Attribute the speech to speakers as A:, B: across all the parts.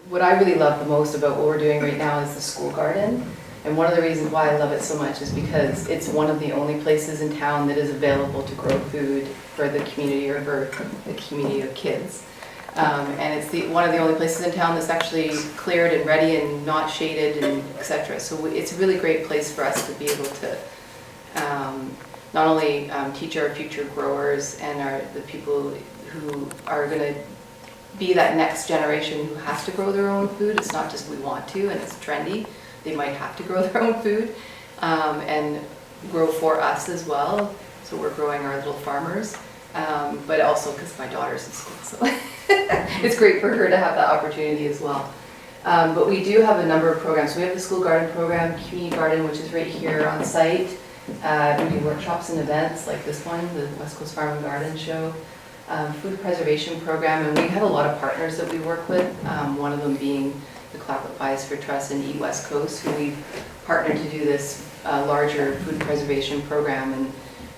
A: what I really love the most about what we're doing right now is the school garden. And one of the reasons why I love it so much is because it's one of the only places in town that is available to grow food for the community or for the community of kids. And it's one of the only places in town that's actually cleared and ready and not shaded and etc. So it's a really great place for us to be able to not only teach our future growers and the people who are going to be that next generation who has to grow their own food. It's not just we want to and it's trendy. They might have to grow their own food and grow for us as well. So we're growing our little farmers, but also because my daughter's in school, so it's great for her to have that opportunity as well. But we do have a number of programs. We have the school garden program, community garden, which is right here on site. We do workshops and events like this one, the West Coast Farm and Garden Show. Food preservation program, and we have a lot of partners that we work with, one of them being the Claplet Pies for Trust and Eat West Coast, who we've partnered to do this larger food preservation program and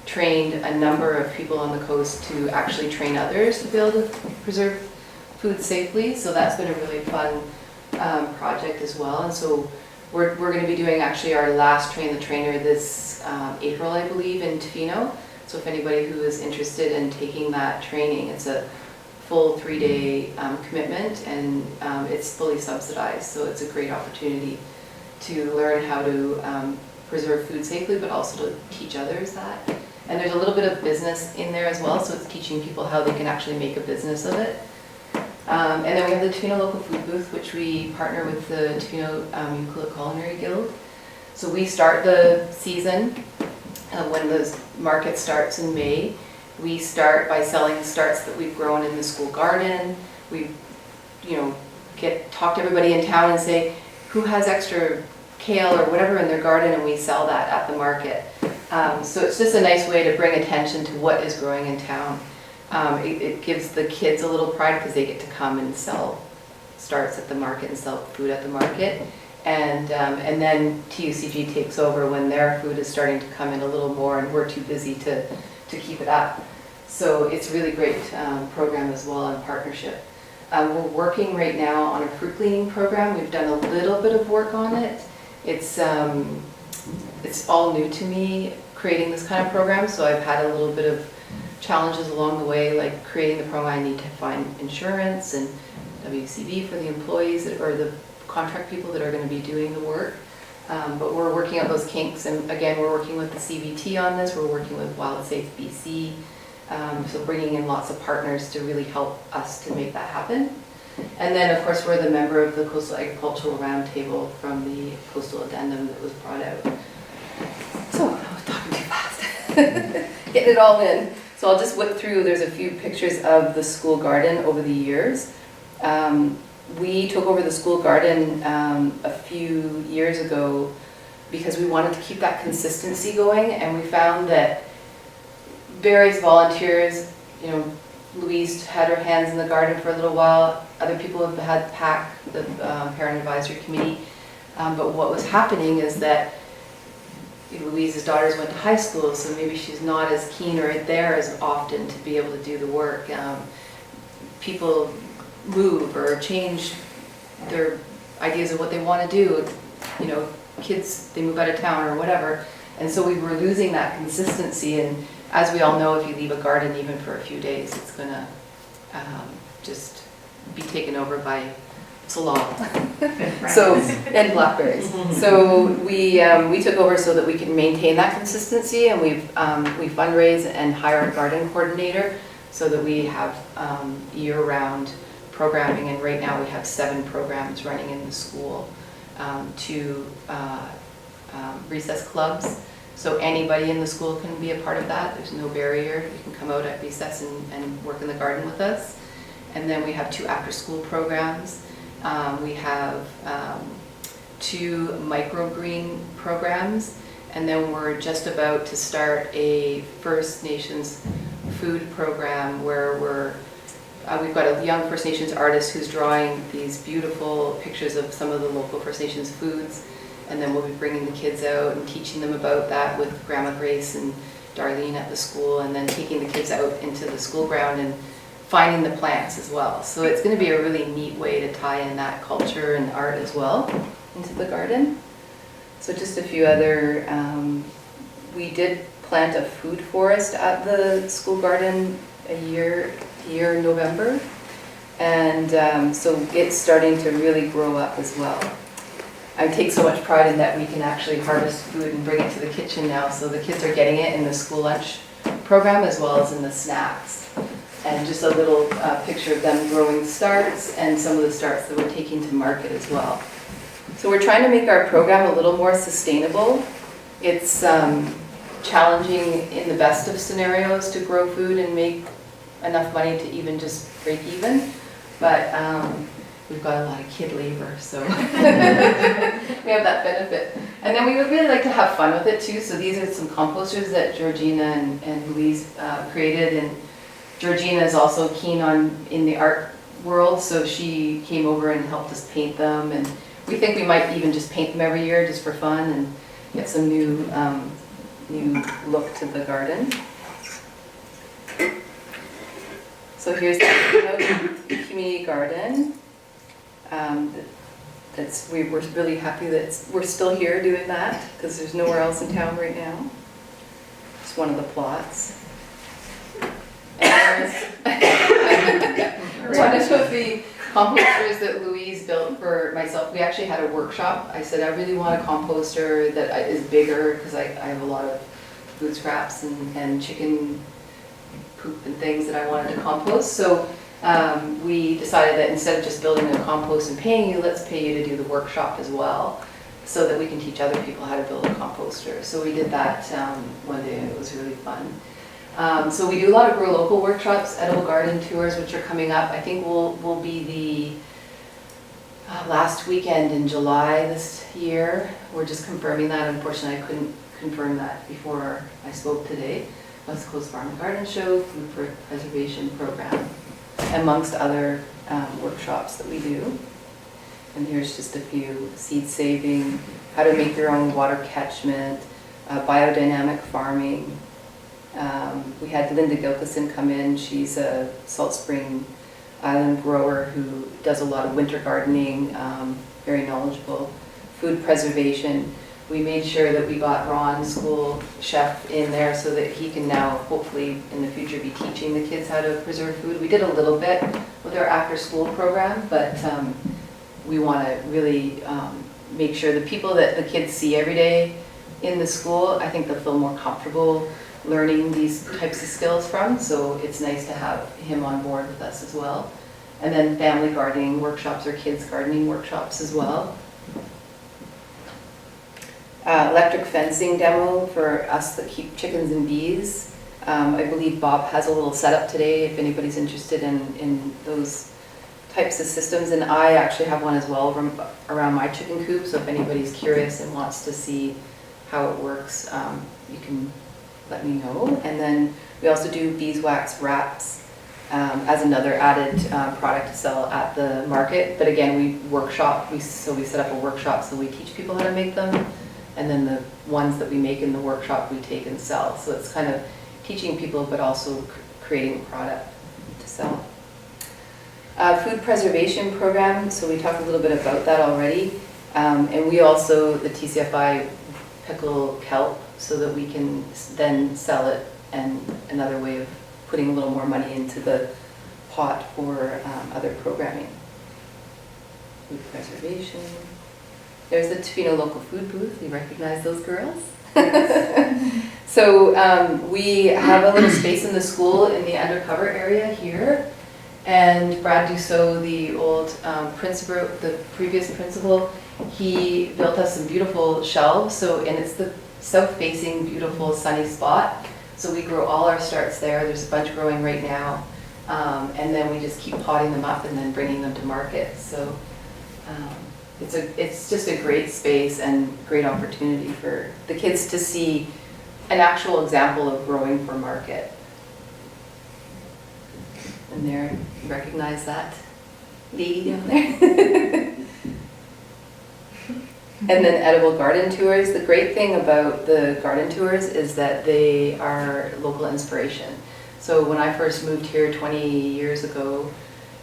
A: trained a number of people on the coast to actually train others to be able to preserve food safely. So that's been a really fun project as well. And so we're going to be doing actually our last Train the Trainer this April, I believe, in Tofino. So if anybody who is interested in taking that training, it's a full 3-day commitment, and it's fully subsidized. So it's a great opportunity to learn how to preserve food safely, but also to teach others that. And there's a little bit of business in there as well, so it's teaching people how they can actually make a business of it. And then we have the Tofino Local Food Booth, which we partner with the Tofino Euclid Culinary Guild. So we start the season when the market starts in May. We start by selling starts that we've grown in the school garden. We, talk to everybody in town and say who has extra kale or whatever in their garden, and we sell that at the market. So it's just a nice way to bring attention to what is growing in town. It gives the kids a little pride because they get to come and sell starts at the market and sell food at the market. And then TUCG takes over when their food is starting to come in a little more and we're too busy to keep it up. So it's a really great program as well in partnership. We're working right now on a fruit cleaning program. We've done a little bit of work on it. It's all new to me creating this kind of program, so I've had a little bit of challenges along the way, like creating the program. I need to find insurance and WCB for the employees or the contract people that are going to be doing the work. But we're working out those kinks, and again, we're working with the CBT on this. We're working with Wild Safe BC, so bringing in lots of partners to really help us to make that happen. And then, of course, we're the member of the Coastal Agricultural Roundtable from the Coastal Addendum that was brought out. So, I was talking too fast. Getting it all in. So I'll just whip through. There's a few pictures of the school garden over the years. We took over the school garden a few years ago because we wanted to keep that consistency going, and we found that various volunteers, Louise had her hands in the garden for a little while, other people have had PAC, the Parent Advisory Committee, but what was happening is that Louise's daughters went to high school, so maybe she's not as keen or there as often to be able to do the work. People move or change their ideas of what they want to do. Kids, they move out of town or whatever. And so we were losing that consistency. And as we all know, if you leave a garden even for a few days, it's going to just be taken over by salal and blackberries. So we took over so that we can maintain that consistency, and we fundraise and hire a garden coordinator so that we have year-round programming. And right now we have 7 programs running in the school, 2 recess clubs. So anybody in the school can be a part of that. There's no barrier. You can come out at recess and work in the garden with us. And then we have 2 after-school programs. We have 2 microgreen programs, and then we're just about to start a First Nations food program where we've got a young First Nations artist who's drawing these beautiful pictures of some of the local First Nations foods, and then we'll be bringing the kids out and teaching them about that with Grandma Grace and Darlene at the school, and then taking the kids out into the school ground and finding the plants as well. So it's going to be a really neat way to tie in that culture and art as well into the garden. So just a few other, we did plant a food forest at the school garden a year in November. And so it's starting to really grow up as well. I take so much pride in that we can actually harvest food and bring it to the kitchen now. So the kids are getting it in the school lunch program as well as in the snacks. And just a little picture of them growing starts and some of the starts that we're taking to market as well. So we're trying to make our program a little more sustainable. It's challenging in the best of scenarios to grow food and make enough money to even just break even. But we've got a lot of kid labor, so we have that benefit. And then we would really like to have fun with it too. So these are some composters that Georgina and Louise created. And Georgina is also keen in the art world, so she came over and helped us paint them. And we think we might even just paint them every year just for fun and get some new look to the garden. So here's the community garden. We're really happy that we're still here doing that because there's nowhere else in town right now. It's one of the plots. And one of the composters that Louise built for myself, we actually had a workshop. I said I really want a composter that is bigger because I have a lot of food scraps and chicken poop and things that I wanted to compost. So we decided that instead of just building a compost and paying you, let's pay you to do the workshop as well so that we can teach other people how to build a composter. So we did that one day and it was really fun. So we do a lot of grow local workshops, edible garden tours, which are coming up. I think will be the last weekend in July this year. We're just confirming that. Unfortunately, I couldn't confirm that before I spoke today. West Coast Farm and Garden Show, Food Preservation Program, amongst other workshops that we do. And here's just a few: seed saving, how to make your own water catchment, biodynamic farming. We had Linda Gilkison come in. She's a Salt Spring Island grower who does a lot of winter gardening, very knowledgeable. Food preservation. We made sure that we got Ron, school chef, in there so that he can now hopefully in the future be teaching the kids how to preserve food. We did a little bit with our after school program, but we want to really make sure the people that the kids see every day in the school, I think they'll feel more comfortable learning these types of skills from. So it's nice to have him on board with us as well. And then family gardening workshops or kids gardening workshops as well. Electric fencing demo for us that keep chickens and bees. I believe Bob has a little setup today if anybody's interested in those types of systems. And I actually have one as well around my chicken coop. So if anybody's curious and wants to see how it works, you can let me know. And then we also do beeswax wraps as another added product to sell at the market. But again, we workshop, so we set up a workshop so we teach people how to make them. And then the ones that we make in the workshop we take and sell. So it's kind of teaching people but also creating a product to sell. Food preservation program, so we talked a little bit about that already. And we also, the TCFI, pickle kelp so that we can then sell it, and another way of putting a little more money into the pot for other programming. Food preservation. There's the Tofino local food booth. You recognize those girls? So we have a little space in the school in the undercover area here. And Brad Dussault, the old principal, the previous principal, he built us some beautiful shelves. And it's the south-facing, beautiful, sunny spot. So we grow all our starts there. There's a bunch growing right now. And then we just keep potting them up and then bringing them to market. So it's just a great space and great opportunity for the kids to see an actual example of growing for market. And there, you recognize that lady down there? And then edible garden tours. The great thing about the garden tours is that they are local inspiration. So when I first moved here 20 years ago,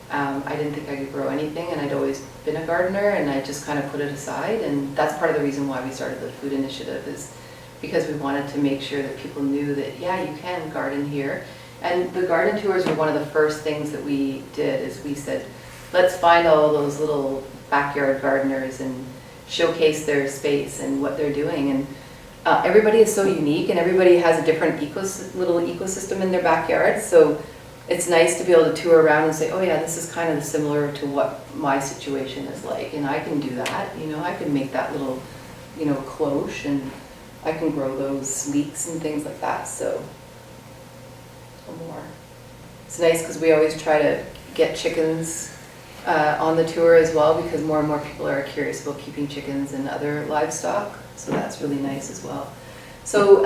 A: I didn't think I could grow anything, and I'd always been a gardener, and I just kind of put it aside. And that's part of the reason why we started the food initiative, is because we wanted to make sure that people knew that, yeah, you can garden here. And the garden tours were one of the first things that we did, is we said, let's find all those little backyard gardeners and showcase their space and what they're doing. And everybody is so unique, and everybody has a different little ecosystem in their backyard. So it's nice to be able to tour around and say, oh yeah, this is kind of similar to what my situation is like, and I can do that. You know, I can make that little, you know, cloche, and I can grow those leeks and things like that. So more. It's nice because we always try to get chickens on the tour as well, because more and more people are curious about keeping chickens and other livestock. So that's really nice as well. So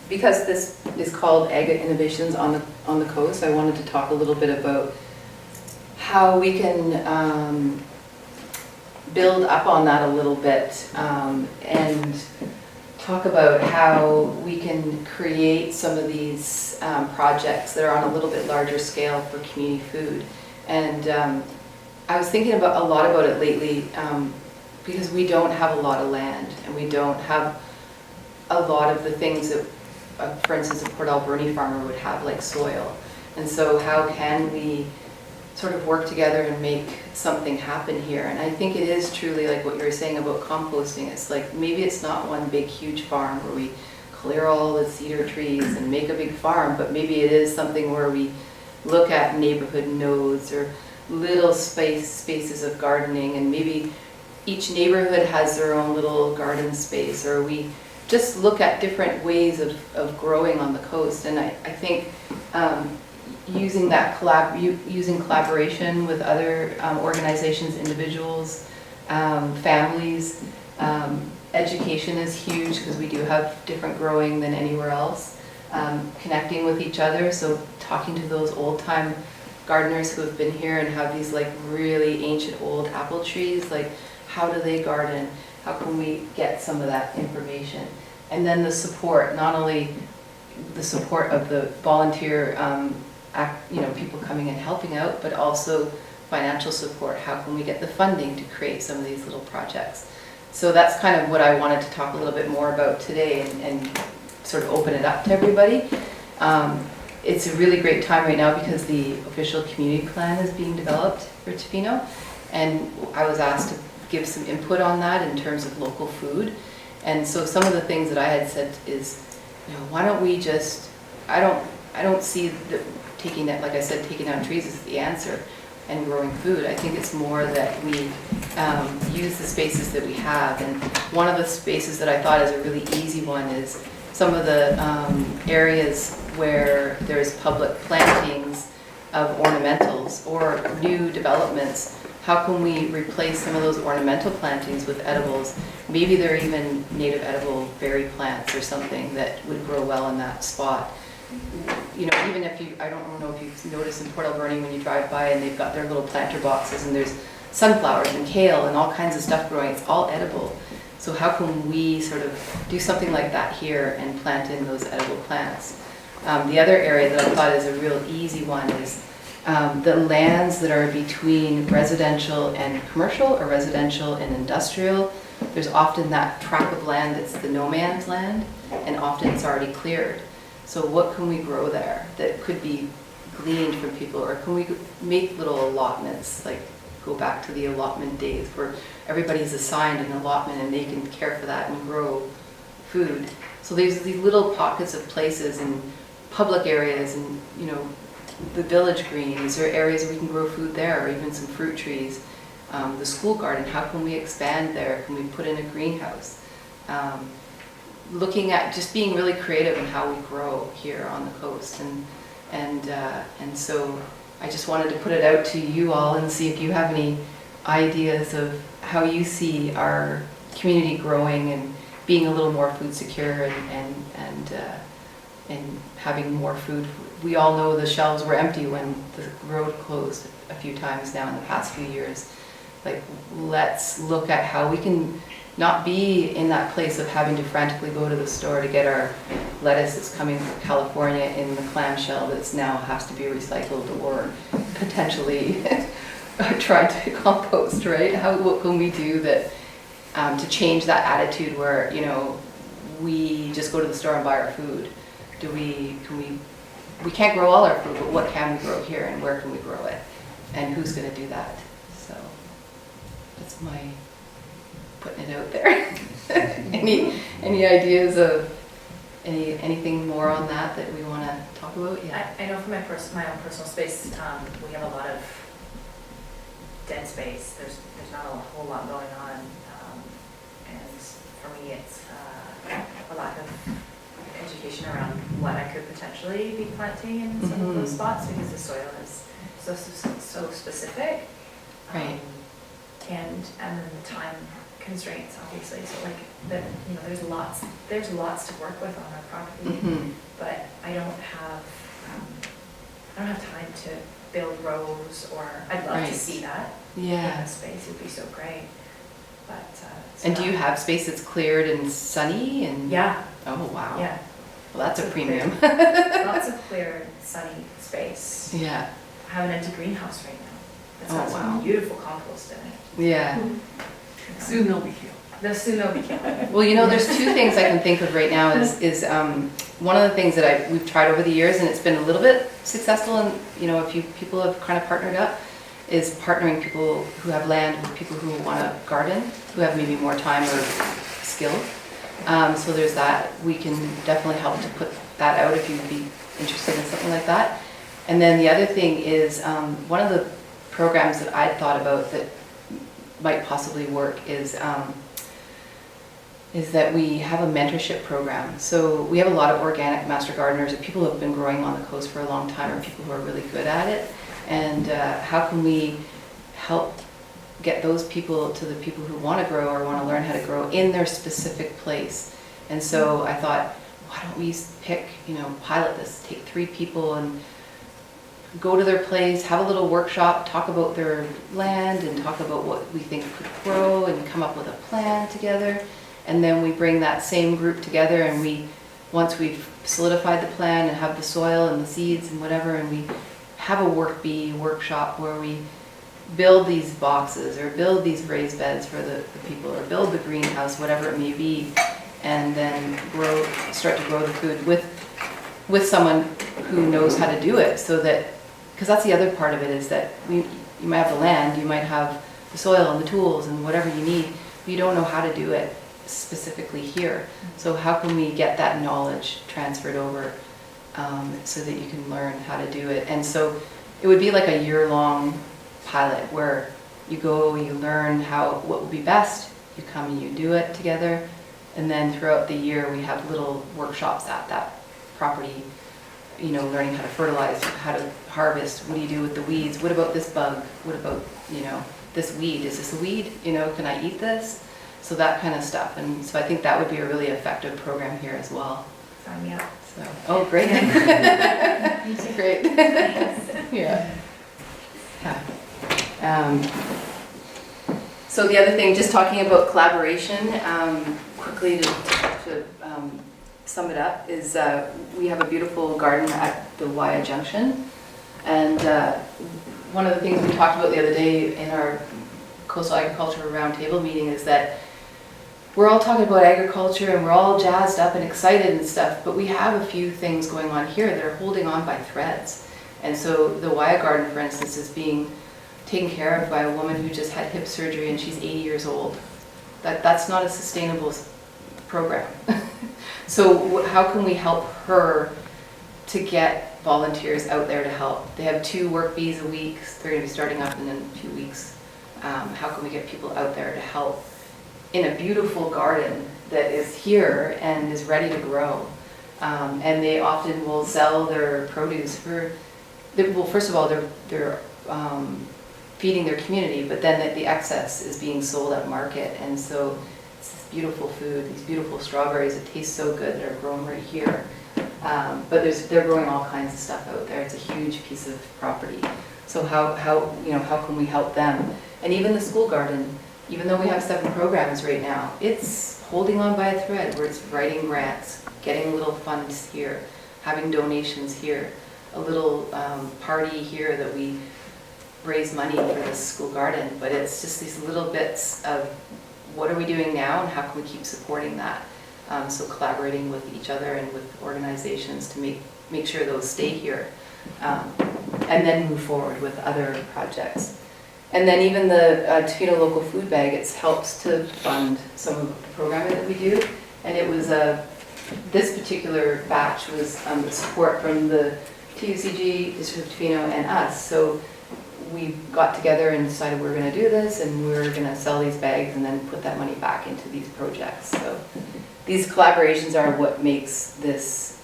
A: because this is called Ag Innovations on the Coast, I wanted to talk a little bit about how we can build up on that a little bit, and talk about how we can create some of these projects that are on a little bit larger scale for community food. And I was thinking a lot about it lately, because we don't have a lot of land, and we don't have a lot of the things that, for instance, a Port Alberni farmer would have, like soil. And so how can we sort of work together and make something happen here? And I think it is truly like what you were saying about composting. It's like, maybe it's not one big huge farm where we clear all the cedar trees and make a big farm, but maybe it is something where we look at neighborhood nodes or little spaces of gardening, and maybe each neighborhood has their own little garden space, or we just look at different ways of growing on the coast. And I think using that using collaboration with other organizations, individuals, families. Education is huge, because we do have different growing than anywhere else. Connecting with each other, so talking to those old-time gardeners who have been here and have these like really ancient old apple trees, like how do they garden? How can we get some of that information? And then the support, not only the support of the volunteer people coming and helping out, but also financial support. How can we get the funding to create some of these little projects? So that's kind of what I wanted to talk a little bit more about today, and sort of open it up to everybody. It's a really great time right now because the official community plan is being developed for Tofino, and I was asked to give some input on that in terms of local food. And so some of the things that I had said is, why don't we just, I don't see that taking down trees is the answer and growing food. I think it's more that we use the spaces that we have. And one of the spaces that I thought is a really easy one is some of the areas where there's public plantings of ornamentals or new developments. How can we replace some of those ornamental plantings with edibles? Maybe they're even native edible berry plants or something that would grow well in that spot. Even if I don't know if you've noticed in Port Alberni when you drive by and they've got their little planter boxes and there's sunflowers and kale and all kinds of stuff growing, it's all edible. So how can we sort of do something like that here and plant in those edible plants? The other area that I thought is a real easy one is the lands that are between residential and commercial, or residential and industrial. There's often that tract of land that's the no man's land, and often it's already cleared. So what can we grow there that could be gleaned from people, or can we make little allotments, like go back to the allotment days where everybody's assigned an allotment and they can care for that and grow food. So there's these little pockets of places and public areas, and the village greens, or areas where we can grow food there, or even some fruit trees. The school garden, how can we expand there? Can we put in a greenhouse? Looking at just being really creative in how we grow here on the coast, and so I just wanted to put it out to you all and see if you have any ideas of how you see our community growing and being a little more food secure and having more food. We all know the shelves were empty when the road closed a few times now in the past few years. Like, let's look at how we can not be in that place of having to frantically go to the store to get our lettuce that's coming from California in the clamshell that's now has to be recycled or potentially tried to compost, right? What can we do that to change that attitude where, you know, we just go to the store and buy our food? We can't grow all our food, but what can we grow here and where can we grow it? And who's going to do that? So that's my putting it out there. Any ideas of anything more on that we want to talk about? Yeah.
B: I know from my own personal space, we have a lot of dead space. There's not a whole lot going on, and for me, it's a lack of education around what I could potentially be planting in some of those spots, because the soil is so specific,
A: right?
B: And then the time constraints, obviously. So like that, you know, there's lots to work with on our property, but I don't have time to build rows, or I'd love to see that.
A: Yeah,
B: in the space would be so great. But
A: and do you have space that's cleared and sunny and?
B: Yeah.
A: Oh wow.
B: Yeah.
A: Well, that's a premium.
B: Lots of clear, sunny space.
A: Yeah.
B: I have an empty greenhouse right now. It's got some beautiful compost in it.
A: Yeah.
C: Soon they'll be healed.
B: Soon they'll be healed.
A: Well, you know, there's two things I can think of right now is one of the things that we've tried over the years, and it's been a little bit successful, and you know, a few people have kind of partnered up, is partnering people who have land with people who want to garden, who have maybe more time or skill. So there's that. We can definitely help to put that out if you'd be interested in something like that. And then the other thing is one of the programs that I'd thought about that might possibly work is that we have a mentorship program. So we have a lot of organic master gardeners, or people who have been growing on the coast for a long time, or people who are really good at it. And how can we help get those people to the people who want to grow or want to learn how to grow in their specific place? And so I thought, why don't we pick, you know, pilot this, take 3 people and go to their place, have a little workshop, talk about their land and talk about what we think could grow and come up with a plan together. And then we bring that same group together, and once we've solidified the plan and have the soil and the seeds and whatever, and we have a workshop where we build these boxes or build these raised beds for the people, or build the greenhouse, whatever it may be, and then start to grow the food with someone who knows how to do it. So that, because that's the other part of it, is that you might have the land, you might have the soil and the tools and whatever you need, but you don't know how to do it specifically here. So how can we get that knowledge transferred over so that you can learn how to do it? And so it would be like a year-long pilot where you go, you learn what would be best, you come and you do it together, and then throughout the year we have little workshops at that property, you know, learning how to fertilize, how to harvest, what do you do with the weeds, what about this bug, what about, you know, this weed, is this a weed, you know, can I eat this? So that kind of stuff. And so I think that would be a really effective program here as well.
B: Sign me up.
A: So, oh, great. Great. Yeah. So the other thing, just talking about collaboration, quickly to sum it up, is we have a beautiful garden at the Waya Junction. And one of the things we talked about the other day in our Coastal Agriculture Roundtable meeting is that we're all talking about agriculture and we're all jazzed up and excited and stuff, but we have a few things going on here that are holding on by threads. And so the Waya Garden, for instance, is being taken care of by a woman who just had hip surgery and she's 80 years old. That's not a sustainable program. So how can we help her to get volunteers out there to help? They have 2 work bees a week. They're going to be starting up in a few weeks. How can we get people out there to help in a beautiful garden that is here and is ready to grow? And they often will sell their produce well, first of all, they're feeding their community, but then the excess is being sold at market. And so it's this beautiful food, these beautiful strawberries that taste so good that are grown right here. But they're growing all kinds of stuff out there. It's a huge piece of property. So how can we help them? And even the school garden, even though we have 7 programs right now, it's holding on by a thread where it's writing grants, getting little funds here, having donations here, a little party here that we raise money for this school garden, but it's just these little bits of what are we doing now and how can we keep supporting that? So collaborating with each other and with organizations to make sure those stay here, and then move forward with other projects. And then even the Tofino Local Food Bag, it helps to fund some of the programming that we do. And it was this particular batch was the support from the TUCG, District of Tofino, and us. So we got together and decided we're going to do this, and we're going to sell these bags and then put that money back into these projects. So these collaborations are what makes this,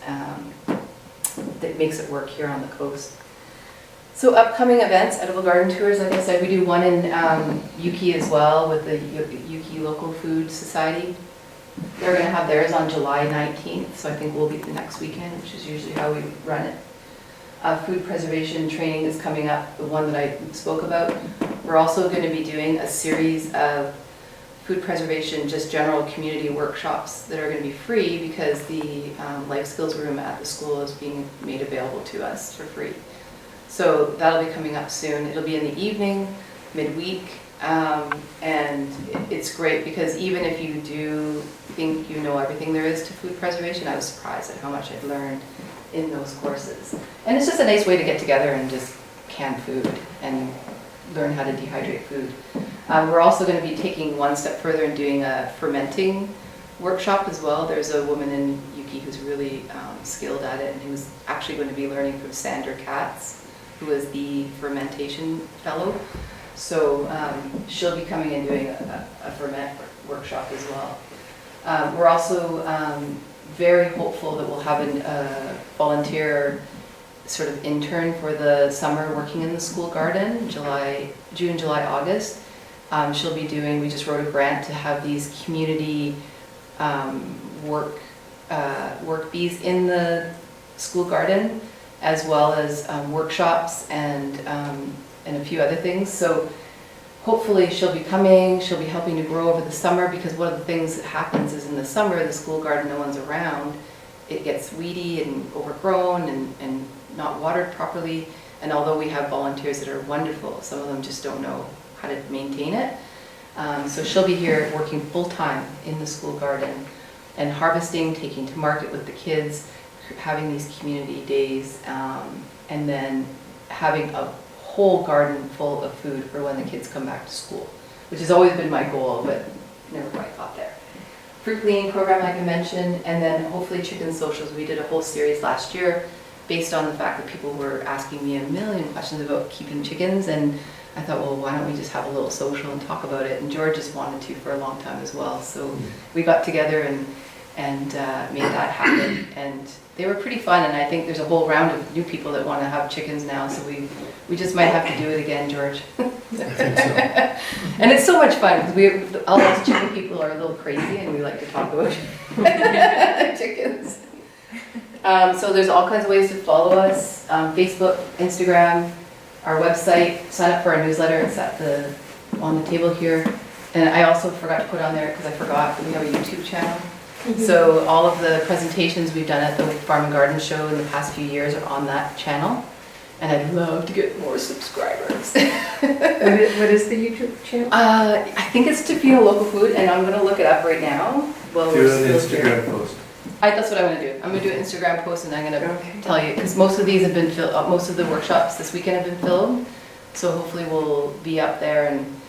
A: that makes it work here on the coast. So upcoming events, edible garden tours, like I said, we do one in Yuki as well with the Yuki Local Food Society. They're going to have theirs on July 19th, so I think we'll be the next weekend, which is usually how we run it. Food preservation training is coming up, the one that I spoke about. We're also going to be doing a series of food preservation, just general community workshops that are going to be free because the life skills room at the school is being made available to us for free. So that'll be coming up soon. It'll be in the evening, midweek, and it's great because even if you do think you know everything there is to food preservation, I was surprised at how much I've learned in those courses. And it's just a nice way to get together and just can food and learn how to dehydrate food. We're also going to be taking one step further and doing a fermenting workshop as well. There's a woman in Yuki who's really skilled at it and who's actually going to be learning from Sandra Katz, who is the fermentation fellow. So she'll be coming and doing a ferment workshop as well. We're also very hopeful that we'll have a volunteer sort of intern for the summer working in the school garden, June, July, August. She'll be doing, we just wrote a grant to have these community work bees in the school garden, as well as workshops and a few other things. So hopefully she'll be coming, she'll be helping to grow over the summer, because one of the things that happens is in the summer, the school garden, no one's around, it gets weedy and overgrown and not watered properly. And although we have volunteers that are wonderful, some of them just don't know how to maintain it. So she'll be here working full-time in the school garden and harvesting, taking to market with the kids, having these community days, and then having a whole garden full of food for when the kids come back to school, which has always been my goal, but never quite got there. Fruit cleaning program, like I mentioned, and then hopefully chicken socials. We did a whole series last year based on the fact that people were asking me a million questions about keeping chickens, and I thought, well, why don't we just have a little social and talk about it? And George just wanted to for a long time as well. So we got together and made that happen. And they were pretty fun, and I think there's a whole round of new people that want to have chickens now, so we just might have to do it again, George.
D: I think so.
A: And it's so much fun, because all us chicken people are a little crazy, and we like to talk about chickens. So there's all kinds of ways to follow us, Facebook, Instagram, our website, sign up for our newsletter, it's on the table here. And I also forgot to put on there, because I forgot, that we have a YouTube channel. So all of the presentations we've done at the Farm and Garden Show in the past few years are on that channel. And I'd love to get more subscribers.
C: What is the YouTube channel?
A: I think it's Tofino Local Food, and I'm going to look it up right now. While
D: Do
A: we're
D: an
A: still here.
D: Instagram post.
A: That's what I'm going to do. I'm going to do an Instagram post, and I'm going to tell you, because most of these have been filmed, most of the workshops this weekend have been filmed. So hopefully we'll be up there, and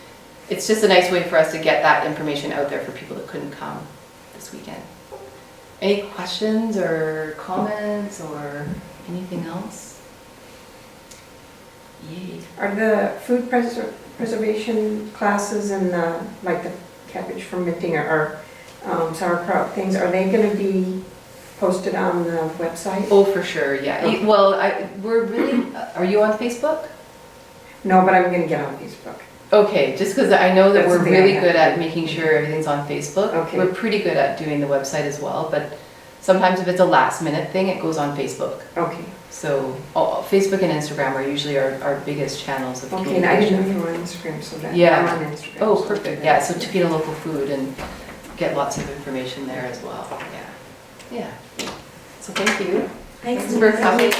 A: it's just a nice way for us to get that information out there for people that couldn't come this weekend. Any questions or comments or anything else? Yay.
E: Are the food preservation classes and like the cabbage fermenting or sauerkraut things, are they going to be posted on the website?
A: Oh, for sure, yeah.
E: Okay.
A: Well, we're really, are you on Facebook?
E: No, but I'm going to get on Facebook.
A: Okay, just because I know that
E: That's
A: we're
E: something I
A: really
E: have
A: good
E: to
A: at
E: do.
A: making sure everything's on Facebook.
E: Okay.
A: We're pretty good at doing the website as well, but Sometimes if it's a last minute thing, it goes on Facebook.
E: Okay,
A: So Facebook and Instagram are usually our biggest channels of
E: okay, and I
A: communication.
E: didn't know you were on Instagram, so that,
A: Yeah.
E: I'm on Instagram.
A: Oh,
E: so
A: perfect,
E: that-
A: yeah, so Tofino Local Food and get lots of information there as well, yeah. Yeah, so thank you.
B: Thanks
A: for coming.